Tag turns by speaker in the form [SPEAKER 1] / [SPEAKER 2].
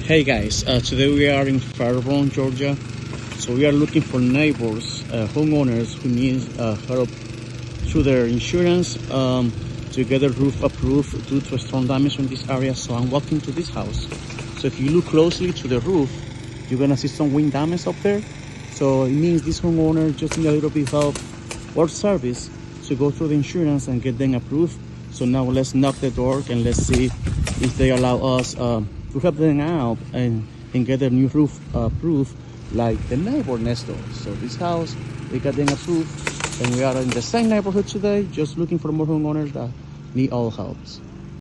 [SPEAKER 1] Hey guys, today we are in Firebaugh, Georgia. So we are looking for neighbors, homeowners who need help through their insurance to get a roof approved due to storm damage in this area. So I'm walking to this house. So if you look closely to the roof, you're gonna see some wind damage up there. So it means this homeowner just need a little bit help or service to go through the insurance and get them approved. So now let's knock the door and let's see if they allow us to help them out and get a new roof approved like the neighbor next door. So this house, we got them approved, and we are in the same neighborhood today, just looking for more homeowners that need all helps.